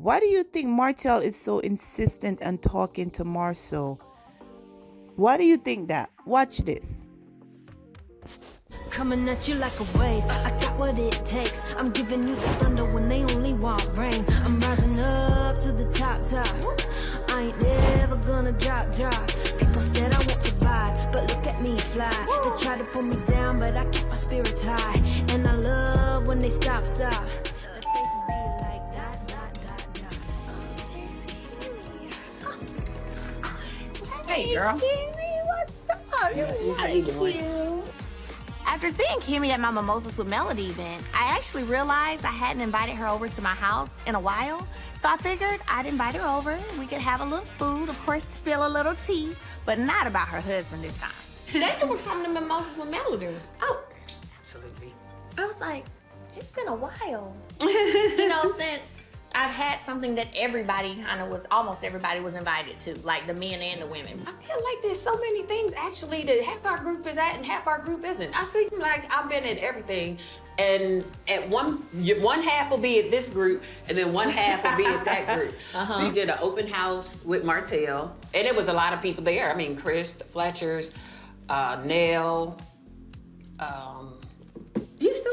Why do you think Martell is so insistent on talking to Marceau? Why do you think that? Watch this. Coming at you like a wave, I got what it takes. I'm giving you the thunder when they only want rain. I'm rising up to the top. I ain't never gonna drop. People said I won't survive, but look at me fly. They try to pull me down, but I keep my spirits high. And I love when they stop. Their faces be like dot. Hey, girl. What's up? How you doing? After seeing Kimmy at my Mimosas with Melody event, I actually realized I hadn't invited her over to my house in a while. So I figured I'd invite her over. We could have a little food, of course, spill a little tea, but not about her husband this time. Thank you for coming to Mimosas with Melody. Oh, Absolutely. I was like, it's been a while. You know, since I've had something that almost everybody was invited to, like the men and the women. I feel like there's so many things actually that half our group is at and half our group isn't. I seem like I've been at everything, and at one half will be at this group, and then one half will be at that group. We did an open house with Martell, and it was a lot of people there. I mean, Chris, the Fletchers, Nell.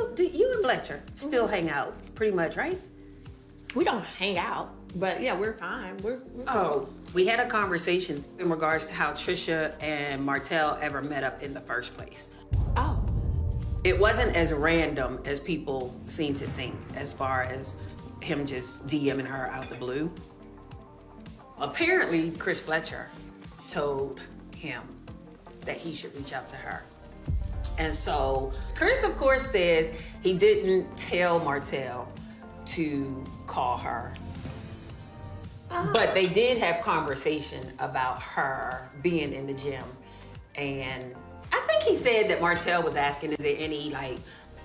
You and Fletcher still hang out pretty much, right? We don't hang out, but yeah, we're fine. We're Oh, we had a conversation in regards to how Trisha and Martell ever met up in the first place. Oh. It wasn't as random as people seem to think, as far as him just DMing her out the blue. Apparently, Chris Fletcher told him that he should reach out to her. And so Chris, of course, says he didn't tell Martell to call her. But they did have conversation about her being in the gym. And I think he said that Martell was asking, is there any like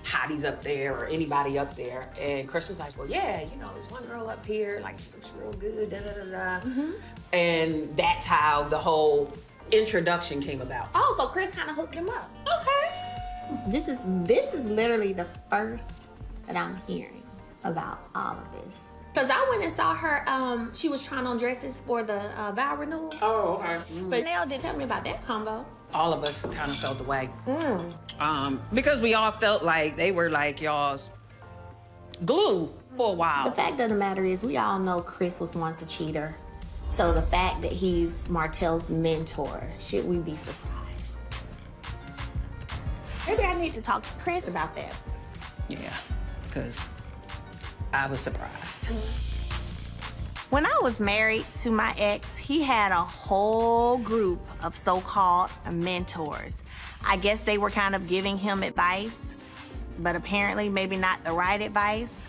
hotties up there or anybody up there? And Chris was like, well, yeah, you know, there's one girl up here, like she looks real good, And that's how the whole introduction came about. Oh, so Chris kind of hooked him up. Okay. This is literally the first that I'm hearing about all of this. Because I went and saw her, she was trying on dresses for the vow renewal. Oh, okay. But Nell didn't tell me about that combo. All of us kind of felt the way. Because we all felt like they were like y'all's glue for a while. The fact of the matter is we all know Chris was once a cheater. So the fact that he's Martell's mentor, should we be surprised? Maybe I need to talk to Chris about that. Yeah, because I was surprised. When I was married to my ex, he had a whole group of so-called mentors. I guess they were kind of giving him advice, but apparently maybe not the right advice.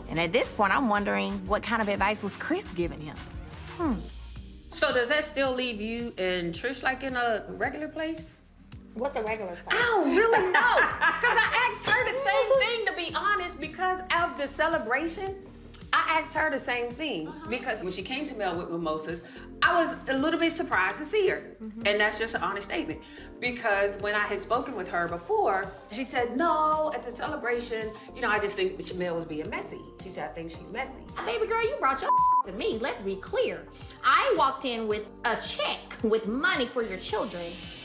And at this point, I'm wondering what kind of advice was Chris giving him? So does that still leave you and Trish like in a regular place? What's a regular place? I don't really know. Because I asked her the same thing, to be honest, because of the celebration. I asked her the same thing because when she came to Mel with Mimosas, I was a little bit surprised to see her. And that's just an honest statement. Because when I had spoken with her before, she said, no, at the celebration, you know, I just think Mel was being messy. She said, I think she's messy. Baby girl, you brought your to me. Let's be clear. I walked in with a check with money for your children,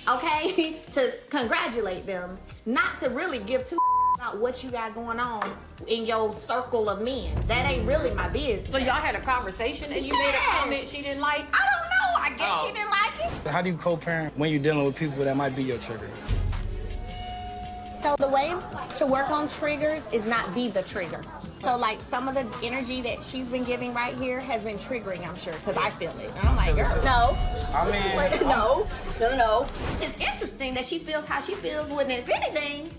okay? To congratulate them, not to really give two about what you got going on in your circle of men. That ain't really my business. So y'all had a conversation and you made a comment she didn't like? I don't know. I guess she didn't like it. How do you co-parent when you're dealing with people that might be your trigger? So the way to work on triggers is not be the trigger. So like some of the energy that she's been giving right here has been triggering, I'm sure, because I feel it. And I'm like, girl. No. I mean, No. It's interesting that she feels how she feels when, if anything,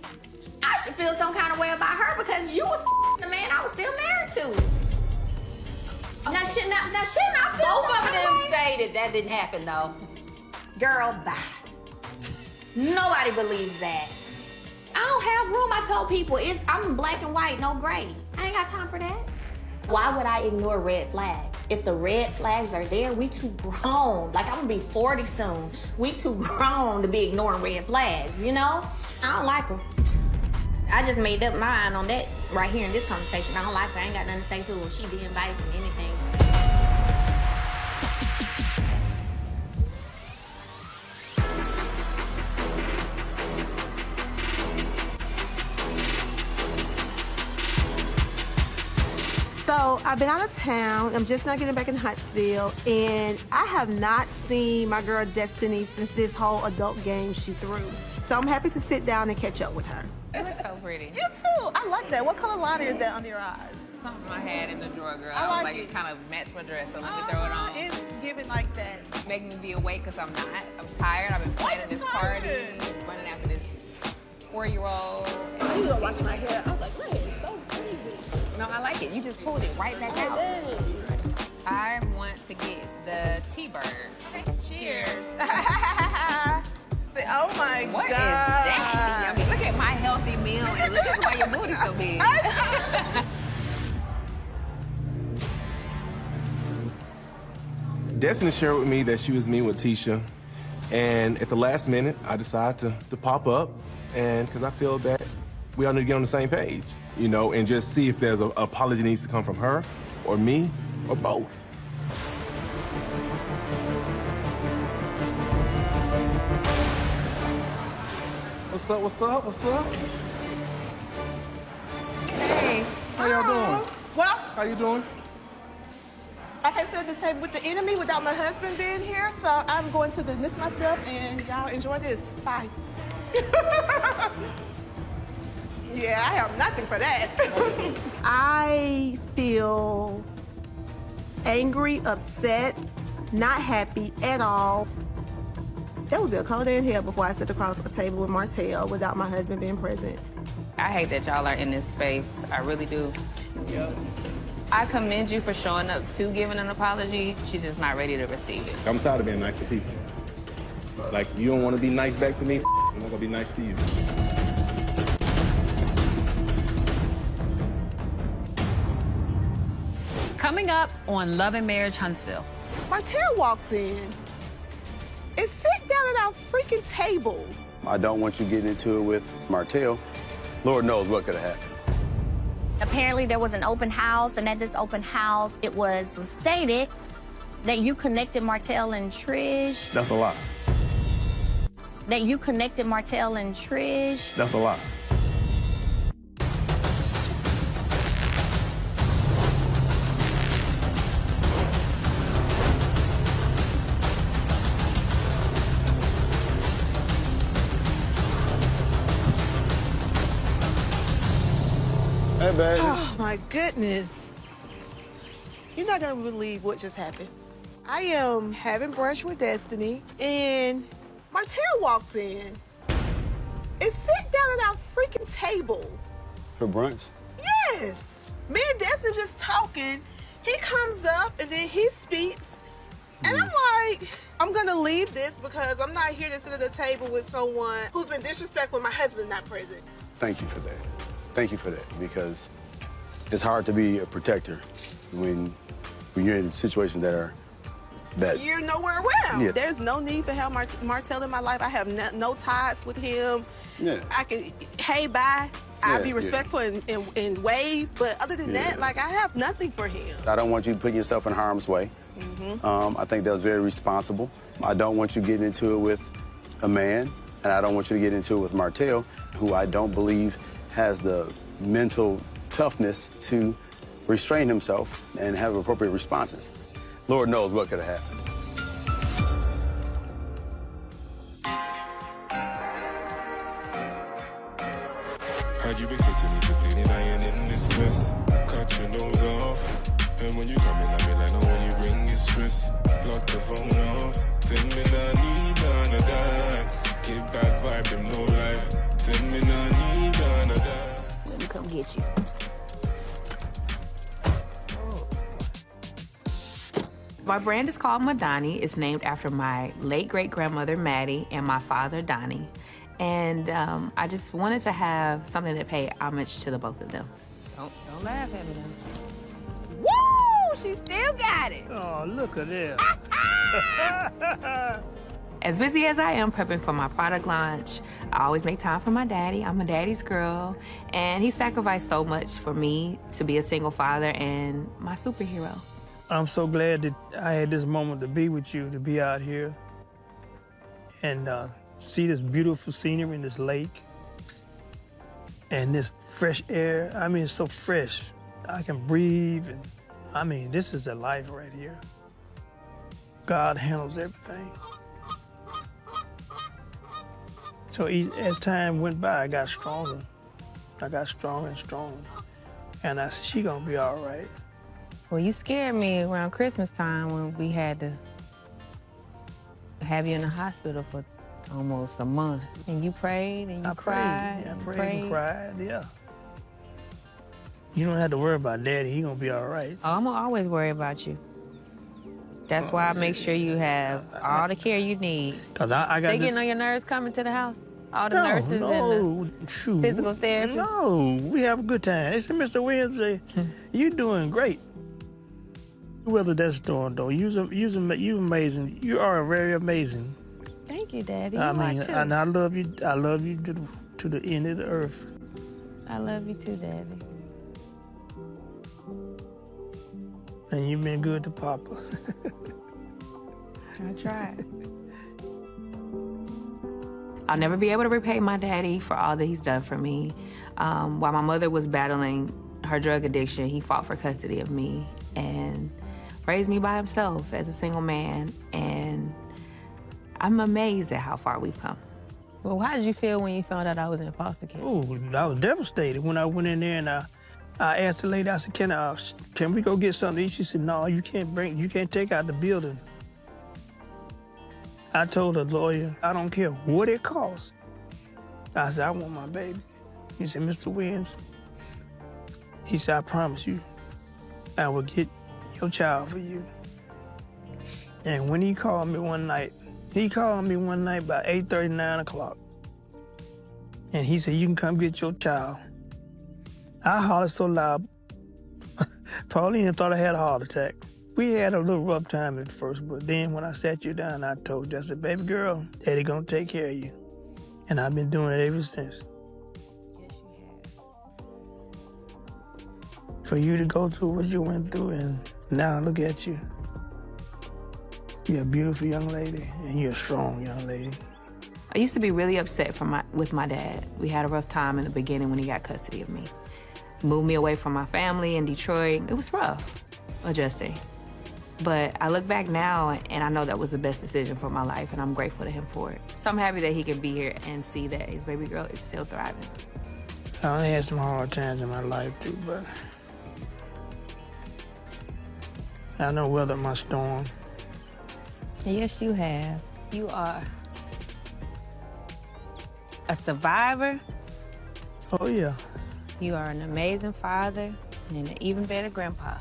I should feel some kind of way about her because you was the man I was still married to. Now shouldn't I feel Both some of kind them way? say that didn't happen though. Girl, bye. Nobody believes that. I don't have room. I told people I'm black and white, no gray. I ain't got time for that. Why would I ignore red flags? If the red flags are there, we too grown. Like, I'm gonna be 40 soon. We too grown to be ignoring red flags, you know? I don't like them. I just made up mine on that right here in this conversation. I don't like her. I ain't got nothing to say to her. She be invited from anything. I've been out of town. I'm just not getting back in Huntsville. And I have not seen my girl Destiny since this whole adult game she threw. So I'm happy to sit down and catch up with her. You look so pretty. You too. I like that. What color liner is that under your eyes? Something I had in the drawer, girl. I like it it. kind of matched my dress, so let me throw it on. It's giving like that. Make me be awake because I'm not. I'm tired. I've been planning this party, running after this 4-year-old. You gonna wash my hair? I was like, man, it's so crazy. No, I like it. You just pulled it right back out. I want to get the T-bird. Okay. Cheers. Oh my What God. is that? I mean, look at my healthy meal and look at why your booty's so big. Destiny shared with me that she was meeting with Tisha, and at the last minute, I decided to pop up, and because I feel that we all need to get on the same page, you know, and just see if there's an apology needs to come from her, or me, or both. What's up, what's up, what's up? Hey. How y'all doing? Well, How you doing? like I said, this table with the enemy without my husband being here, so I'm going to dismiss myself and y'all enjoy this. Bye. Yeah, I have nothing for that. I feel angry, upset, not happy at all. That would be a cold day in hell before I sit across a table with Martell without my husband being present. I hate that y'all are in this space. I really do. I commend you for showing up to giving an apology. She's just not ready to receive it. I'm tired of being nice to people. Like, you don't want to be nice back to me, I'm not gonna be nice to you. Coming up on Love and Marriage Huntsville. Martell walks in and sit down at our freaking table. I don't want you getting into it with Martell. Lord knows what could have happened. Apparently there was an open house, and at this open house, it was stated that you connected Martell and Trish. That's a lie. That you connected Martell and Trish. That's a lie. Hey, baby. Oh, my goodness. You're not gonna believe what just happened. I am having brunch with Destiny, and Martell walks in and sit down at our freaking table. For brunch? Yes. Me and Destiny just talking. He comes up, and then he speaks, and I'm like, I'm gonna leave this because I'm not here to sit at the table with someone who's been disrespectful when my husband's not present. Thank you for that. Thank you for that, because it's hard to be a protector when you're in situations that are bad. You're nowhere around. Yeah. There's no need to have Martell in my life. I have no ties with him. Yeah. I can, hey, bye. I'll be Yeah. respectful and wave, but other than that, like, I have nothing for him. I don't want you putting yourself in harm's way. I think that was very responsible. I don't want you getting into it with a man, and I don't want you to get into it with Martell, who I don't believe has the mental toughness to restrain himself and have appropriate responses. Lord knows what could have happened. Had you been catching me cleaning iron in this mess? Cut your nose off. And when you come in, I mean, I know when you bring your stress. Lock the phone off. Tell me I need none of that. Get bad vibe, them no life. Tell me I need none of that. Let me come get you. My brand is called Madani. It's named after my late great-grandmother, Maddie, and my father, Donnie. And I just wanted to have something that paid homage to the both of them. Don't laugh at me now. Woo! She still got it. Oh, look at this. As busy as I am prepping for my product launch, I always make time for my daddy. I'm a daddy's girl, and he sacrificed so much for me to be a single father and my superhero. I'm so glad that I had this moment to be with you, to be out here and see this beautiful scenery in this lake and this fresh air. I mean, it's so fresh. I can breathe, and I mean, this is a life right here. God handles everything. So as time went by, I got stronger. I got stronger and stronger. And I said, she gonna be all right. Well, you scared me around Christmas time when we had to have you in the hospital for almost a month. And you prayed and you cried. I prayed and cried, yeah. You don't have to worry about Daddy. He gonna be all right. Oh, I'm gonna always worry about you. That's why I make sure you have all the care you need. Cause I got. They getting on your nerves coming to the house? All the nurses and the physical therapists? No, we have a good time. They said, Mr. Wednesday, you doing great. Whether that's storm though, you amazing. You are very amazing. Thank you, Daddy. I You mean, are too. and I love you. I love you to the end of the earth. I love you too, Daddy. And you've been good to Papa. I tried. I'll never be able to repay my daddy for all that he's done for me. While my mother was battling her drug addiction, he fought for custody of me and raised me by himself as a single man. And I'm amazed at how far we've come. Well, how did you feel when you found out I was in foster care? Oh, I was devastated when I went in there and I asked the lady, I said, can we go get something to eat? She said, no, you can't take out the building. I told the lawyer, I don't care what it costs. I said, I want my baby. He said, Mr. Williams, he said, I promise you, I will get your child for you. And when he called me one night about 8:30, 9 o'clock. And he said, you can come get your child. I hollered so loud, Pauline thought I had a heart attack. We had a little rough time at first, but then when I sat you down, I told you, I said, baby girl, Daddy gonna take care of you. And I've been doing it ever since. Yes, you have. For you to go through what you went through, and now look at you. You're a beautiful young lady, and you're a strong young lady. I used to be really upset with my dad. We had a rough time in the beginning when he got custody of me. Moved me away from my family in Detroit. It was rough, adjusting. But I look back now and I know that was the best decision for my life, and I'm grateful to him for it. So I'm happy that he can be here and see that his baby girl is still thriving. I had some hard times in my life too, but I know weather my storm. Yes, you have. You are a survivor. Oh, yeah. You are an amazing father and an even better grandpa.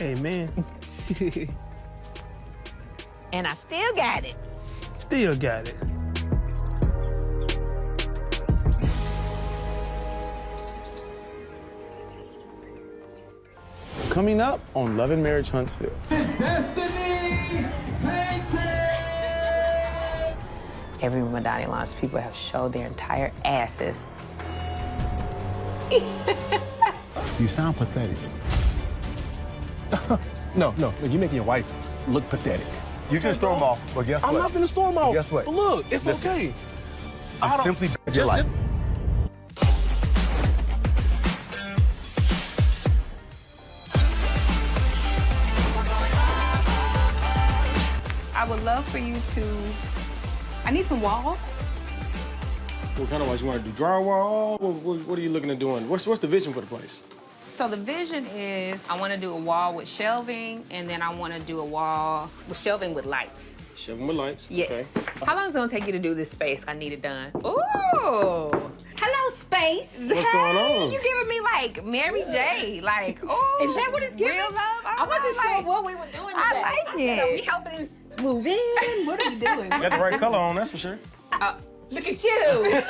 Amen. And I still got it. Still got it. Coming up on Love and Marriage Huntsville. Every Madani launch, people have showed their entire asses. You sound pathetic. No, you're making your wife Look pathetic. You can storm off, but guess what? I'm not gonna storm off. Guess what? But look, it's Listen. okay. I simply your life. I would love for you to, I need some walls. What kind of walls? You want to do drywall? What are you looking at doing? What's the vision for the place? So the vision is I want to do a wall with shelving, and then I want to do a wall with shelving with lights. Shelving with lights. Yes. Okay. How long is it going to take you to do this space? I need it done. Ooh. Hello, space. What's going on? You giving me like Mary J. Like, oh. Is that what it's giving? Real love? I wasn't sure what we were doing today. I like it. Are we helping move in? What are we doing? Got the right color on, that's for sure. Look at you.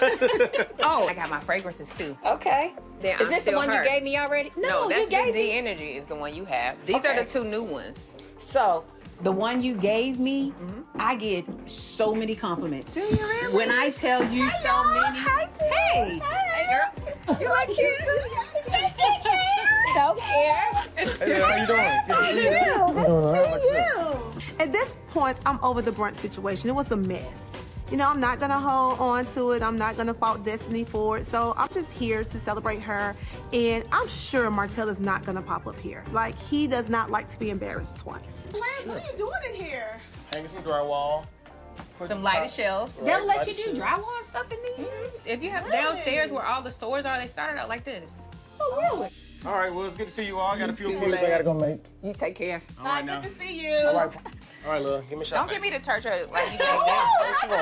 Oh, I got my fragrances too. Okay. Then Is I'm this the still one her. you gave me already? No, that's you gave the me. D-Energy is the one you have. These Okay. are the two new ones. So, the one you gave me, I get so many compliments. Do you really? When I tell you so many. Hey. Hey, girl. You like cute? Don't care. Hey, how you doing? Good to see you. And at this point, I'm over the brunch situation. It was a mess. You know, I'm not gonna hold on to it. I'm not gonna fault Destiny for it. So I'm just here to celebrate her. And I'm sure Martell is not gonna pop up here. Like, he does not like to be embarrassed twice. Lance, what are you doing in here? Hanging some drywall. Some lighted shelves. They'll let you do drywall and stuff in these? If you have downstairs where all the stores are, they started out like this. Oh, really? All right, well, it's good to see you all. I got a few appointments I gotta go make. You take care. All right, Good to see you. All right, love, give me a shot. Don't give me the church hurt like you gave them.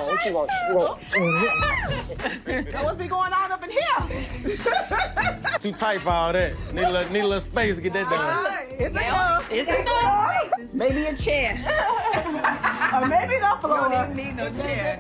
What you want? What's been going on up in here? Too tight for all that. Need a little space to get that done. It's enough. It's enough. Maybe a chair. Or maybe the floor. Don't even need no chair.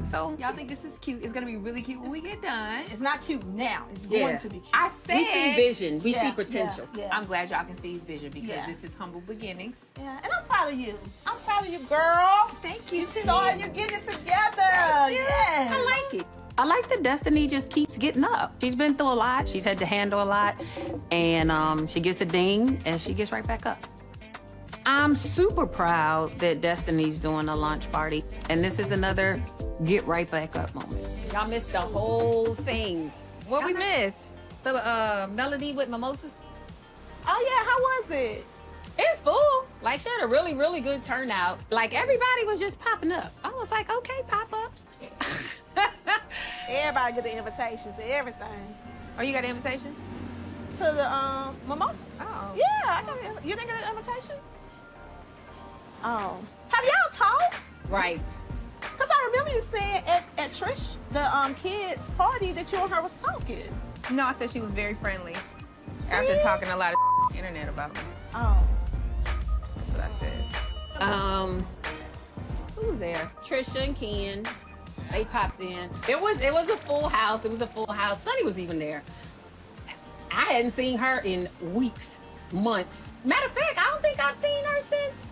So y'all think this is cute? It's gonna be really cute when we get done. It's not cute now. It's going to be cute. I said We see vision. We see potential. Yeah. I'm glad y'all can see vision because Yeah. this is humble beginnings. Yeah, and I'm proud of you. I'm proud of you, girl. Thank you. You started, you're getting it together. Yes. I like it. I like that Destiny just keeps getting up. She's been through a lot. She's had to handle a lot. And she gets a ding and she gets right back up. I'm super proud that Destiny's doing a launch party. And this is another get right back up moment. Y'all missed the whole thing. What we miss? The melody with mimosas. Oh, yeah, how was it? It's full. Like, she had a really, really good turnout. Like, everybody was just popping up. I was like, okay, pop-ups. Everybody get the invitations to everything. Oh, you got an invitation? To the mimosa. Oh. Yeah, I got it. You didn't get an invitation? Oh. Have y'all talked? Right. Because I remember you saying at Trish, the kids' party, that you and her was talking. No, I said she was very friendly. After talking a lot of internet about me. Oh. That's what I said. Who was there? Trisha and Ken. They popped in. It was a full house. It was a full house. Sunny was even there. I hadn't seen her in weeks, months. Matter of fact, I don't think I've seen her since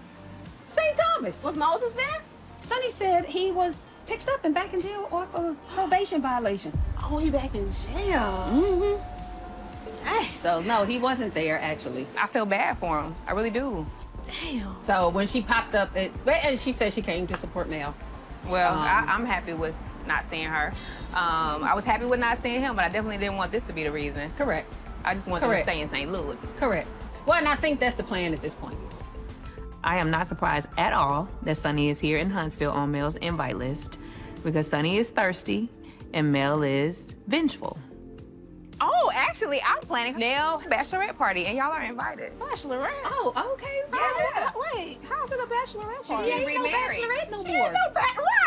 St. Thomas. Was Moses there? Sunny said he was picked up and back in jail off a probation violation. Oh, he back in jail. Mm-hmm. So no, he wasn't there actually. I feel bad for him. I really do. Damn. So when she popped up, and she said she came to support Mel. Well, I'm happy with not seeing her. I was happy with not seeing him, but I definitely didn't want this to be the reason. Correct. I just want them to stay in St. Louis. Correct. Well, and I think that's the plan at this point. I am not surprised at all that Sunny is here in Huntsville on Mel's invite list because Sunny is thirsty and Mel is vengeful. Oh, actually, I'm planning Nell bachelorette party, and y'all are invited. Bachelorette? Oh, okay. Wait, how's it a bachelorette party? She ain't no remarried. bachelorette no She more. ain't no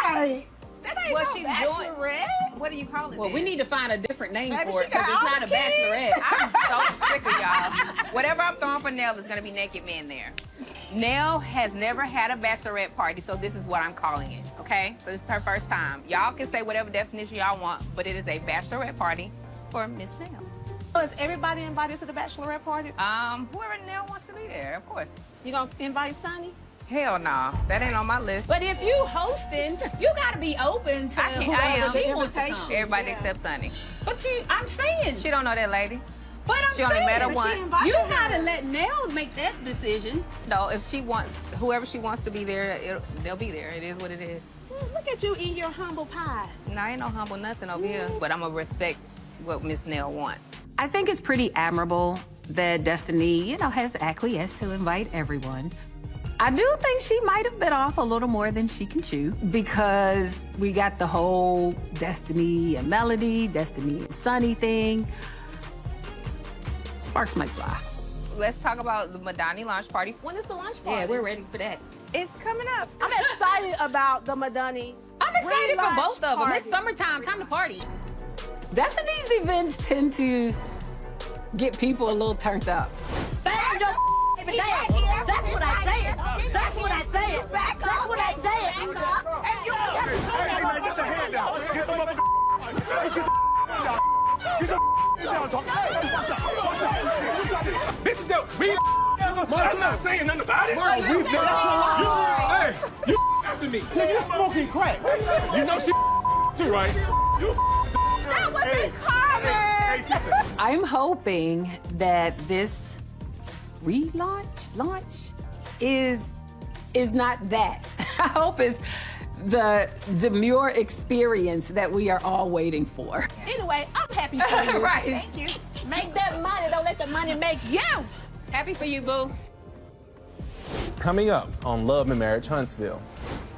right. That ain't Well, no she's bachelorette. What do you call it? Well, we need to find a different name Maybe for she it because got it's all not a the kids. bachelorette. I'm so sick of y'all. Whatever I'm throwing for Nell is gonna be naked men there. Nell has never had a bachelorette party, so this is what I'm calling it, okay? So this is her first time. Y'all can say whatever definition y'all want, but it is a bachelorette party for Miss Nell. So is everybody invited to the bachelorette party? Whoever Nell wants to be there, of course. You gonna invite Sunny? Hell no, that ain't on my list. But if you hosting, you gotta be open to I am. whoever she wants to come. Everybody except Sunny. But I'm saying, She don't know that lady. but I'm She only saying, met her but once. she invited you gotta let Nell make that decision. No, if she wants, whoever she wants to be there, they'll be there. It is what it is. Look at you eating your humble pie. No, I ain't no humble nothing over here, but I'm gonna respect what Miss Nell wants. I think it's pretty admirable that Destiny, has acquiesced to invite everyone. I do think she might have bit off a little more than she can chew because we got the whole Destiny and Melody, Destiny and Sunny thing. Sparks might fly. Let's talk about the Madani launch party. When is the lunch party? Yeah, we're ready for that. It's coming up. I'm excited about the Madani. I'm excited for relaunch both of them. It's party. summertime, time to party. Destiny's events tend to get people a little turned up. That's what I said. That's what I said. That's what I said. And you Hey, man, get your hand down. Get the motherfucker. Hey, get your down. Get your down, talk. Hey, watch out. Bitches that we I'm not saying nothing about it. Martell, that's the Hey, you after me. Nigga, you smoking crack. You know she too, right? That wasn't Carmen. I'm hoping that this launch is not that. I hope it's the demure experience that we are all waiting for. Anyway, I'm happy for you. Right. Thank you. Make that money. Don't let the money make you. Happy for you, boo. Coming up on Love and Marriage Huntsville.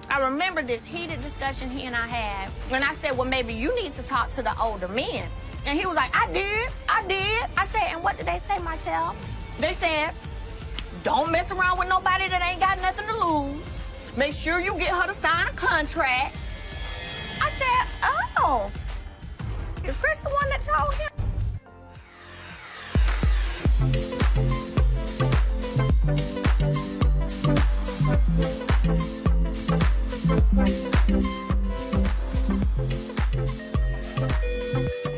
I remember this heated discussion he and I had when I said, well, maybe you need to talk to the older men. And he was like, I did. I said, and what did they say, Martell? They said, don't mess around with nobody that ain't got nothing to lose. Make sure you get her to sign a contract. I said, oh, is Chris the one that told him?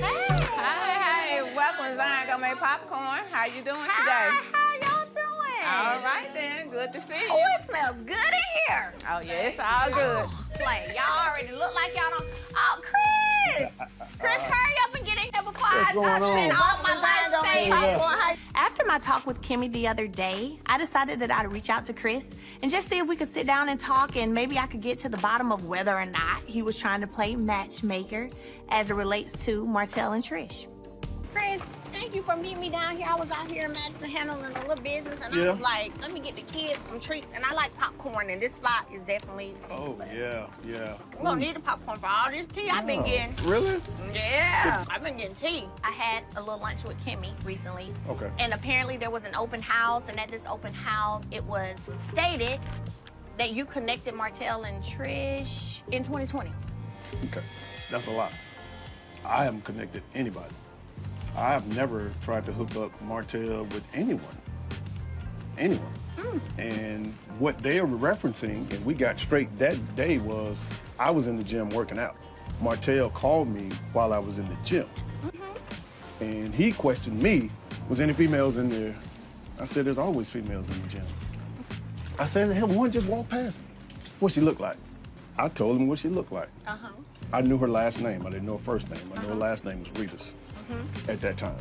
Hey, welcome to Zion Gourmet Popcorn. How you doing today? How y'all doing? All right then, good to see you. Oh, it smells good in here. Oh yeah, it's all good. Play. Y'all already look like y'all don't. Oh, Chris! Chris, hurry up and get in here before I spend all my life saying popcorn. After my talk with Kimmy the other day, I decided that I'd reach out to Chris and just see if we could sit down and talk, and maybe I could get to the bottom of whether or not he was trying to play matchmaker as it relates to Martell and Trish. Chris, thank you for meeting me down here. I was out here in Madison handling a little business, and I was like, let me get the kids some treats, and I like popcorn, and this spot is definitely Oh, yeah. we don't need the popcorn for all this tea I've been getting. Really? Yeah, I've been getting tea. I had a little lunch with Kimmy recently. Okay. And apparently there was an open house, and at this open house, it was stated that you connected Martell and Trish in 2020. Okay. That's a lot. I haven't connected anybody. I have never tried to hook up Martell with anyone. And what they were referencing, and we got straight that day, was I was in the gym working out. Martell called me while I was in the gym. And he questioned me, was any females in there? I said, there's always females in the gym. I said, hell, one just walked past me. What she look like? I told him what she looked like. I knew her last name. I didn't know her first name. I knew her last name was Ritas at that time.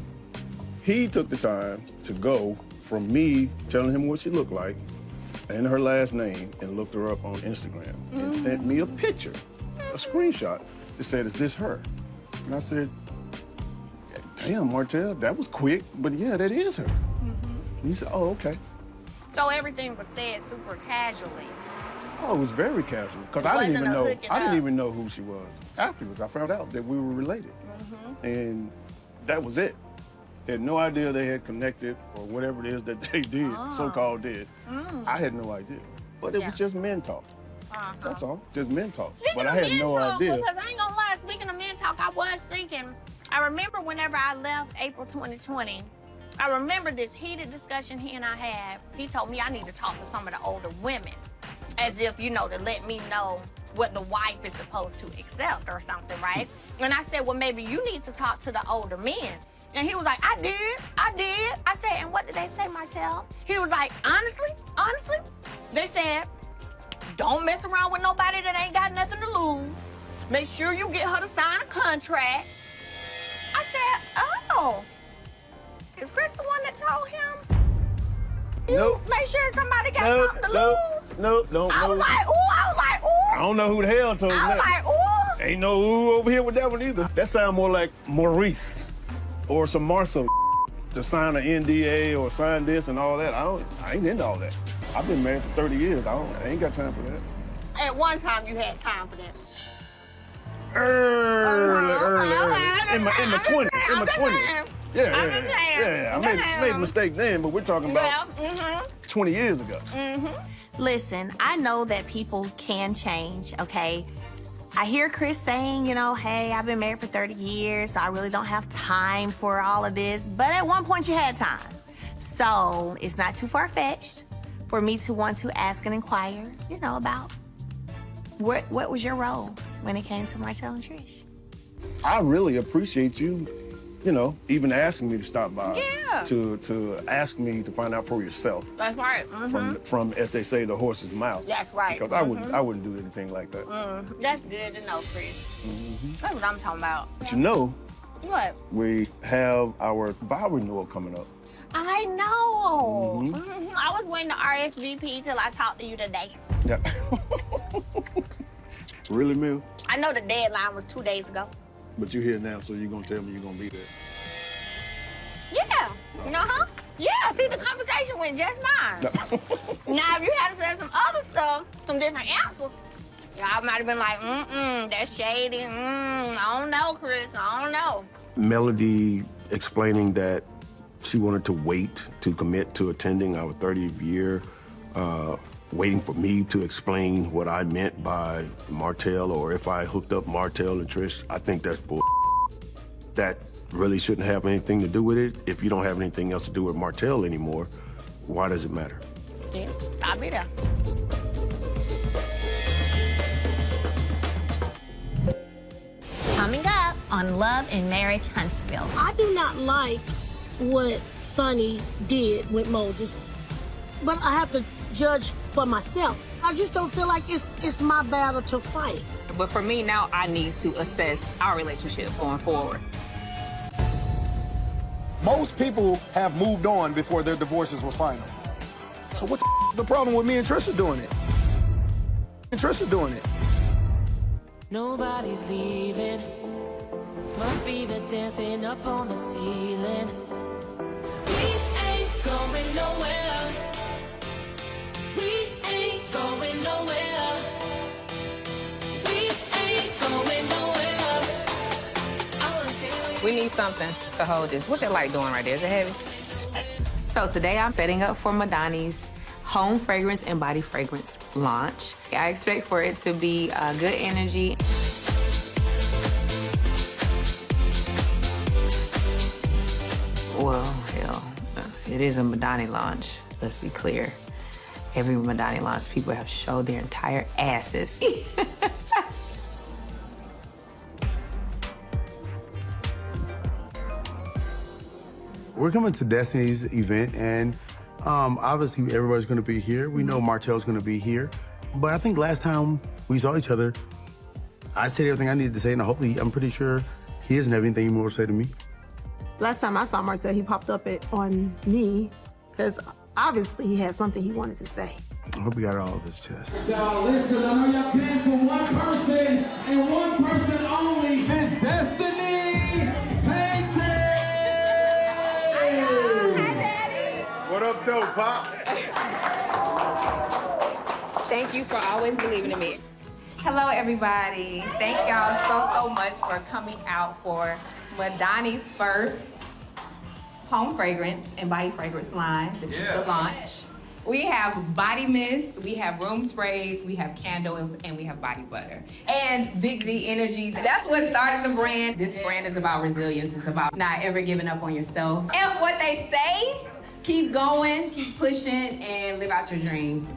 He took the time to go from me telling him what she looked like and her last name and looked her up on Instagram and sent me a picture, a screenshot that said, is this her? And I said, damn, Martell, that was quick, but yeah, that is her. And he said, oh, okay. So everything was said super casually. Oh, it was very casual, because It I didn't wasn't even a know. hooking I didn't up. even know who she was. Afterwards, I found out that we were related, and that was it. Had no idea they had connected or whatever it is that they did, so-called did. I had no idea, but it was just men talk. That's all, just men talk. Speaking but of I had men no talk, idea. Because I ain't gonna lie, speaking of men talk, I was thinking, I remember whenever I left April 2020, I remember this heated discussion he and I had. He told me I need to talk to some of the older women, as if, you know, to let me know what the wife is supposed to accept or something, right? And I said, well, maybe you need to talk to the older men. And he was like, I did. I said, and what did they say, Martell? He was like, honestly, they said, don't mess around with nobody that ain't got nothing to lose. Make sure you get her to sign a contract. I said, oh, is Chris the one that told him? Nope. Make sure somebody got something to lose. Nope. I was like, ooh. I don't know who the hell told him I was that. like, ooh. Ain't no ooh over here with that one either. That sound more like Maurice or some Marcel to sign an NDA or sign this and all that. I ain't into all that. I've been married for 30 years. I ain't got time for that. At one time, you had time for that. Early. In my 20s. Yeah. I made a mistake then, but we're talking about 20 years ago. Listen, I know that people can change, okay? I hear Chris saying, you know, hey, I've been married for 30 years, so I really don't have time for all of this. But at one point, you had time. So it's not too far-fetched for me to want to ask and inquire, you know, about what was your role when it came to Martell and Trish? I really appreciate you, you know, even asking me to stop by. Yeah. To ask me to find out for yourself. That's right. From, as they say, the horse's mouth. That's right. Because I wouldn't do anything like that. That's good to know, Chris. That's what I'm talking about. But you know, What? we have our vow renewal coming up. I know. I was waiting to RSVP till I talked to you today. Yeah. Really, Mel? I know the deadline was 2 days ago. But you're here now, so you're gonna tell me you're gonna be there. Yeah. Yeah, see, the conversation went just fine. Now, if you had to say some other stuff, some different answers, y'all might have been like, that's shady. I don't know, Chris, I don't know. Melody explaining that she wanted to wait to commit to attending our 30th year, waiting for me to explain what I meant by Martell or if I hooked up Martell and Trish. I think that's bull. That really shouldn't have anything to do with it. If you don't have anything else to do with Martell anymore, why does it matter? Yeah, I'll be there. Coming up on Love and Marriage Huntsville. I do not like what Sonny did with Moses, but I have to judge for myself. I just don't feel like it's my battle to fight. But for me now, I need to assess our relationship going forward. Most people have moved on before their divorces was final. So what the problem with me and Trisha doing it? Nobody's leaving. Must be the dancing up on the ceiling. We ain't going nowhere. We ain't going nowhere. We ain't going nowhere. I wanna say We need something to hold this. What that light doing right there? Is it heavy? So today I'm setting up for Madani's home fragrance and body fragrance launch. I expect for it to be good energy. Well, hell, it is a Madani launch, let's be clear. Every Madani launch, people have showed their entire asses. We're coming to Destiny's event, and obviously everybody's going to be here. We know Martell's going to be here. But I think last time we saw each other, I said everything I needed to say, and hopefully, I'm pretty sure he doesn't have anything more to say to me. Last time I saw Martell, he popped up on me, because obviously he had something he wanted to say. I hope he got it all off his chest. Y'all, listen, I know y'all came for one person, and one person only, Miss Destiny Payton! What up, though, Pops? Thank you for always believing in me. Hello, everybody. Thank y'all so much for coming out for Madani's first home fragrance and body fragrance line. This is the launch. We have body mist, we have room sprays, we have candles, and we have body butter. And Big Z Energy, that's what started the brand. This brand is about resilience. It's about not ever giving up on yourself. And what they say, keep going, keep pushing, and live out your dreams.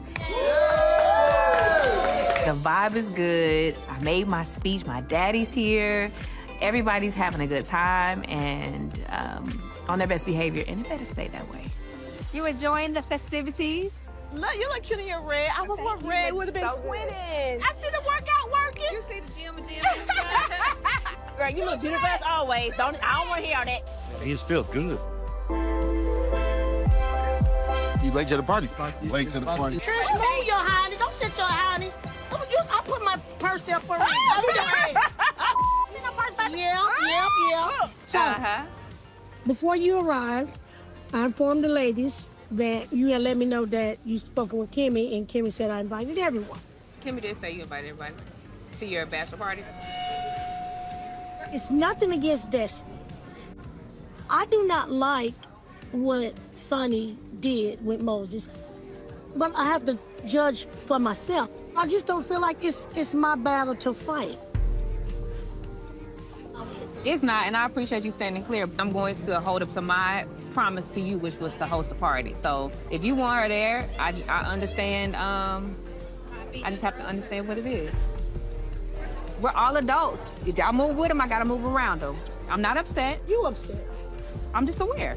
The vibe is good. I made my speech. My daddy's here. Everybody's having a good time and on their best behavior, and it better stay that way. You enjoying the festivities? Look, you look cute in your red. I was wearing red. Would have been twinning. I see the workout working. You see the gym. Girl, you look beautiful as always. I don't want to hear all that. He feels good. You late to the party? Late to the party. Trish, move your honey. Don't sit your honey. I put my purse there for me. Move your hands. Yeah. So, before you arrived, I informed the ladies that you had let me know that you spoken with Kimmy, and Kimmy said I invited everyone. Kimmy did say you invited everybody to your bachelor party. It's nothing against Destiny. I do not like what Sonny did with Moses, but I have to judge for myself. I just don't feel like it's my battle to fight. It's not, and I appreciate you standing clear. I'm going to hold up to my promise to you, which was to host a party. So if you want her there, I understand. I just have to understand what it is. We're all adults. If y'all move with them, I gotta move around them. I'm not upset. You upset. I'm just aware.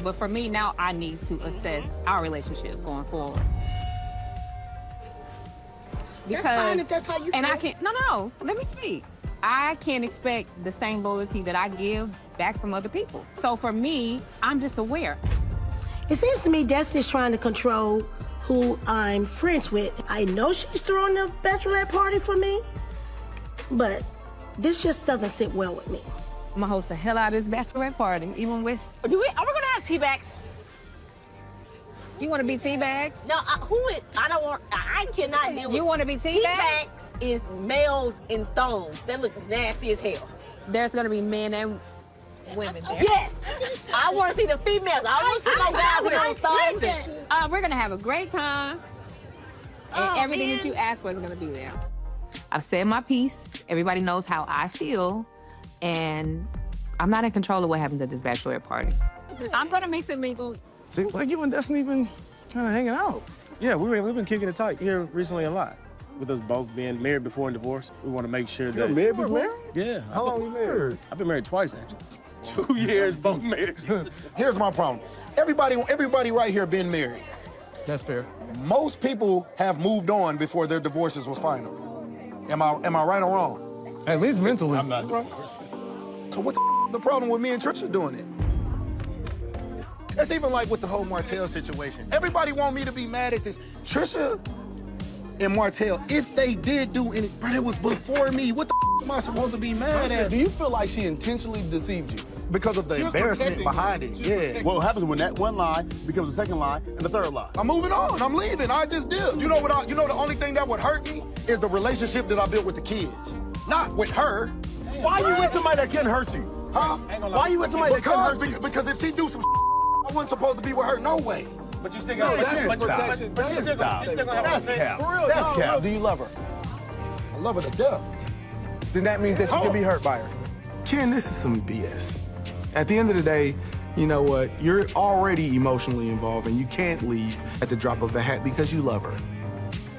But for me now, I need to assess our relationship going forward. That's fine if that's how you feel. And I can't, no, let me speak. I can't expect the same loyalty that I give back from other people. So for me, I'm just aware. It seems to me Destiny's trying to control who I'm friends with. I know she's throwing a bachelorette party for me, But this just doesn't sit well with me. I'm gonna host the hell out of this bachelorette party, even with. Are we gonna have tea bags? You want to be teabagged? No, I don't want. I cannot deal with. You want to be teabagged? Teabags is males in thongs. That look nasty as hell. There's gonna be men and women there. Yes, I want to see the females. I want to see no guys in those thongs. Listen, we're gonna have a great time, and everything that you ask for is gonna be there. I've said my piece. Everybody knows how I feel, and I'm not in control of what happens at this bachelorette party. I'm gonna mix and mingle. Seems like you and Destiny been kind of hanging out. Yeah, we've been kicking it tight here recently a lot. With us both being married before and divorced, we want to make sure that. You're married before? Yeah. How long you married? I've been married twice, actually. 2 years, both married. Here's my problem. Everybody right here been married. That's fair. Most people have moved on before their divorces was final. Am I right or wrong? At least mentally. I'm not. So what the problem with me and Trisha doing it? That's even like with the whole Martell situation. Everybody want me to be mad at this. Trisha and Martell, if they did do anything, but it was before me. What the am I supposed to be mad at? Do you feel like she intentionally deceived you? Because of the embarrassment behind it, yeah. What happens when that one lie becomes the second lie and the third lie? I'm moving on. I'm leaving. I just did. You know what? You know the only thing that would hurt me is the relationship that I built with the kids, not with her. Why are you with somebody that can hurt you? Huh? Why are you with somebody that can hurt you? Because if she do some I wasn't supposed to be with her no way. But you still got protection. That's cap. For real, That's no, cap. Do you love her? I love her to death. Then that means that you can be hurt by her. Ken, this is some BS. At the end of the day, you know what? You're already emotionally involved and you can't leave at the drop of a hat because you love her.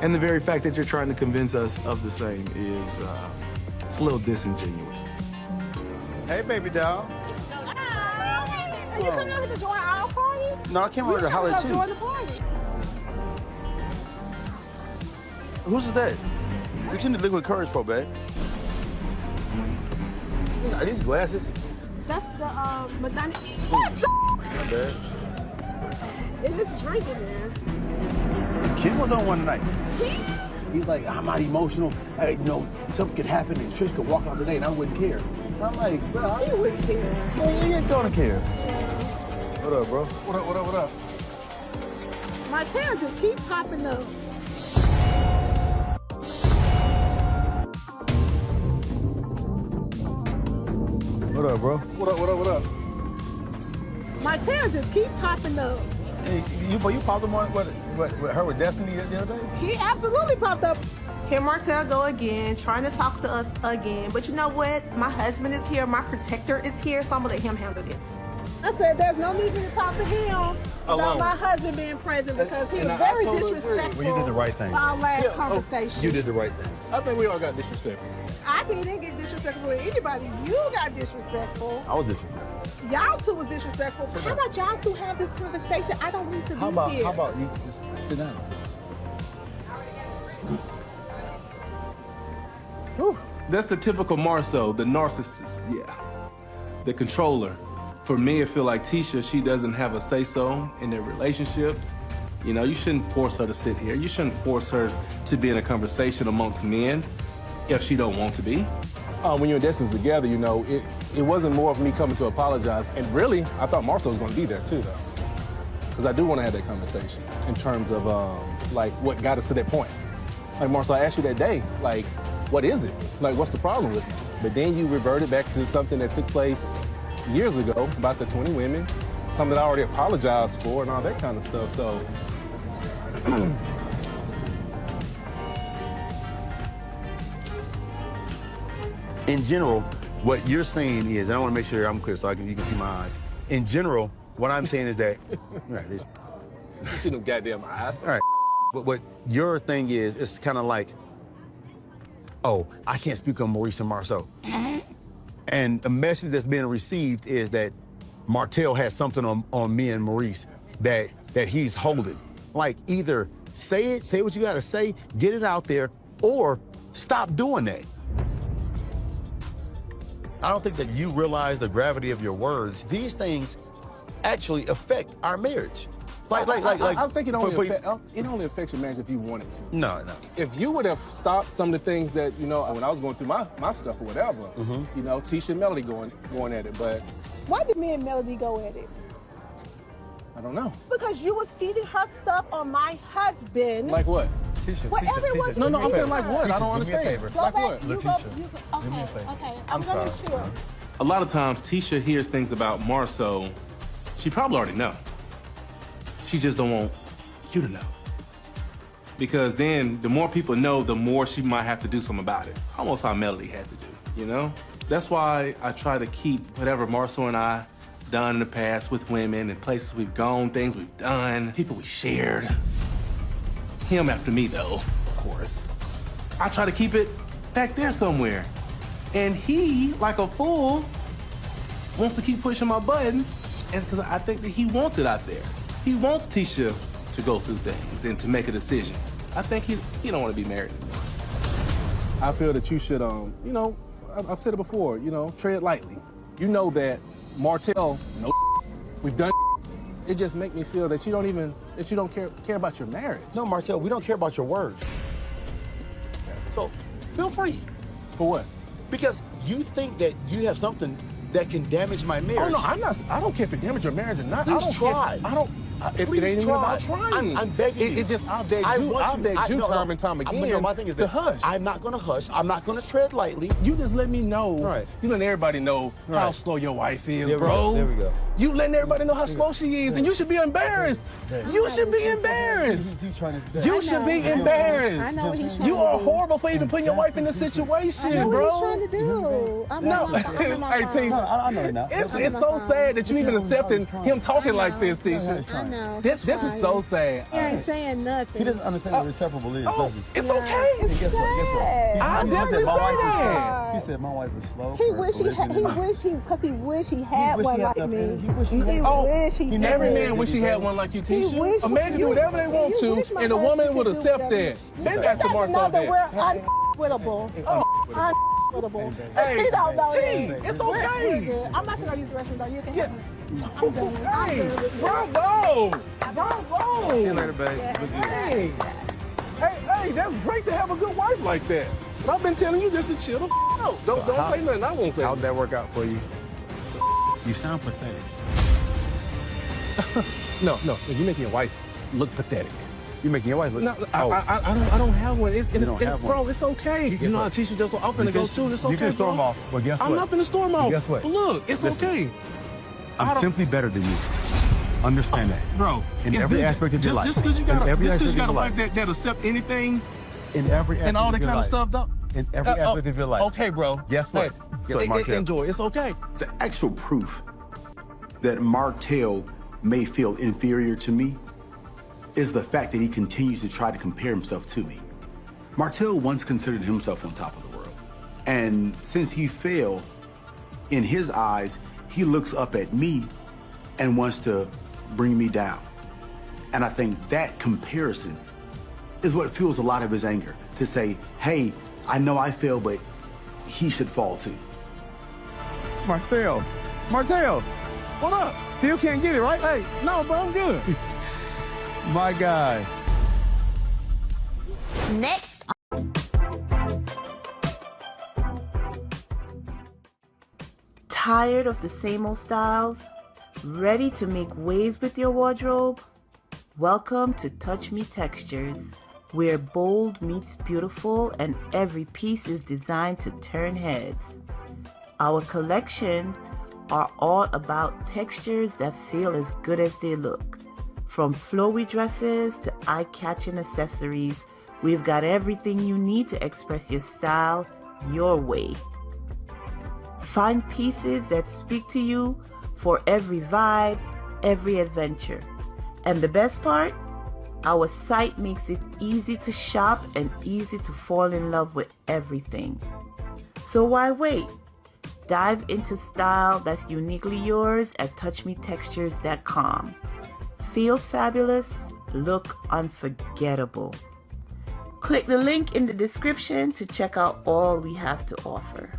And the very fact that you're trying to convince us of the same is, it's a little disingenuous. Hey, baby doll. Are you coming over to join our party? No, I came over to holler at you. Join the party. Who's that? What you need liquid courage for, babe? Are these glasses? That's the Madonna. What's up? My bad. It's just drinking, man. Ken was on one tonight. He's like, I'm not emotional. Hey, you know, something could happen and Trish could walk out today and I wouldn't care. I'm like, bro, how You wouldn't care. you ain't gonna care? What up, bro? What up? My tail just keep popping up. What up, bro? What up? My tail just keep popping up. Hey, you popped him on with her with Destiny the other day? He absolutely popped up. Here Martell go again, trying to talk to us again. But you know what? My husband is here, my protector is here, so I'm gonna let him handle this. I said there's no need to talk to him about my husband being present because he was very disrespectful. Well, you did the right thing. Our last conversation. You did the right thing. I think we all got disrespectful. I didn't get disrespectful with anybody. You got disrespectful. I was disrespectful. Y'all two was disrespectful. How about y'all two have this conversation? I don't need to be here. How about you just sit down? Whew. That's the typical Marceau, the narcissist, yeah. The controller. For me, I feel like Tisha, she doesn't have a say-so in their relationship. You know, you shouldn't force her to sit here. You shouldn't force her to be in a conversation amongst men if she don't want to be. When you and Destiny was together, you know, it wasn't more of me coming to apologize. And really, I thought Marceau was going to be there too, though. Because I do want to have that conversation in terms of, like, what got us to that point. Like, Marceau, I asked you that day, like, what is it? Like, what's the problem with it? But then you reverted back to something that took place years ago about the 20 women, something that I already apologized for and all that kind of stuff, so. In general, what you're saying is, and I want to make sure I'm clear so you can see my eyes. In general, what I'm saying is that, right, You see them goddamn eyes. all right, but what your thing is, it's kind of like, oh, I can't speak on Maurice and Marceau. And the message that's being received is that Martell has something on me and Maurice that he's holding. Like, either say what you gotta say, get it out there, or stop doing that. I don't think that you realize the gravity of your words. These things actually affect our marriage. I think it only, for- it only affects your marriage if you want it to. No. If you would have stopped some of the things that, you know, when I was going through my stuff or whatever, you know, Tisha and Melody going at it, but Why did me and Melody go at it? I don't know. Because you was feeding her stuff on my husband. Like what? Whatever it was. No, you I'm saying like what? I don't do me a understand. favor. Go Like back. what? You go. Okay. I'm gonna sorry. chill. A lot of times, Tisha hears things about Marceau she probably already know. She just don't want you to know. Because then the more people know, the more she might have to do something about it. Almost how Melody had to do, you know? That's why I try to keep whatever Marceau and I done in the past with women and places we've gone, things we've done, people we shared. Him after me, though, of course. I try to keep it back there somewhere. And he, like a fool, wants to keep pushing my buttons, and because I think that he wants it out there. He wants Tisha to go through things and to make a decision. I think he don't want to be married anymore. I feel that you should, you know, I've said it before, you know, tread lightly. You know that Martell, we've done. It just makes me feel that you don't care about your marriage. No, Martell, we don't care about your words. So feel free. For what? Because you think that you have something that can damage my marriage. Oh no, I don't care if it damage your marriage or not. Please try. It ain't even about trying. I'm begging you. I've begged you time and time again no, my thing is to that hush. I'm not gonna hush. I'm not gonna tread lightly. You just let me know. Right. You letting everybody know how Right. slow your wife is, There we bro. go, there we go. You letting everybody know how slow she is, and you should be embarrassed. You should be embarrassed. You should be embarrassed. I know what he's trying You to are do. horrible for even putting your wife in this situation, bro. What are you trying to do? I'm No, on my phone. hey, Tisha, I know it now. it's so sad that you even accepting him talking like this, Tisha. I know. This is so sad. He ain't saying nothing. He doesn't understand what inseparable is, does he? It's okay. And guess what? I definitely say that. He said my wife was slow. He wish he had wish one he had like the me. He wish he had He Oh, wish he had. every man wish he had one like you, He Tisha. wish- A man can do whatever they want you to, wish my and a husband woman could would do accept whatever. that. Maybe that's the That's Marceau another there. word, unquitable. Unquitable. Hey, He don't know T, that. it's We're okay. good. I'm about to go use the restroom though. You can Yeah. have me. I'm done. Hey, I'm good. bravo! Bravo! See you later, babe. Look good. Hey, hey, that's great to have a good wife like that. But I've been telling you just to chill the out. Don't say nothing. I won't say How'd nothing. that work out for you? You sound pathetic. No, you're making your wife look pathetic. You're making your wife look. No, Oh. I don't have one. don't have bro, one. it's okay. You know how Tisha just I'm finna go shoot. It's okay, You can storm bro. off, but guess what? I'm not finna storm off. Guess what? Look, it's Listen. okay. I I'm don't- simply better than you. Understand that. Bro, In it's every good. aspect of your life. Just because you In got every a aspect of your wife life. that accept anything In every aspect and all that of your kind of life. stuff, though. In every aspect of your life. Okay, bro. Guess what? Hey, Guess what, Martell? enjoy. It's okay. The actual proof that Martell may feel inferior to me is the fact that he continues to try to compare himself to me. Martell once considered himself on top of the world. And since he failed, in his eyes, he looks up at me and wants to bring me down. And I think that comparison is what fuels a lot of his anger, to say, hey, I know I failed, but he should fall too. Martell. What up? Still can't get it, right? Hey, no, bro, I'm good. My guy. Next. Tired of the same old styles? Ready to make waves with your wardrobe? Welcome to Touch Me Textures, where bold meets beautiful and every piece is designed to turn heads. Our collections are all about textures that feel as good as they look. From flowy dresses to eye-catching accessories, we've got everything you need to express your style your way. Find pieces that speak to you for every vibe, every adventure. And the best part? Our site makes it easy to shop and easy to fall in love with everything. So why wait? Dive into style that's uniquely yours at touchmetextures.com. Feel fabulous, look unforgettable. Click the link in the description to check out all we have to offer.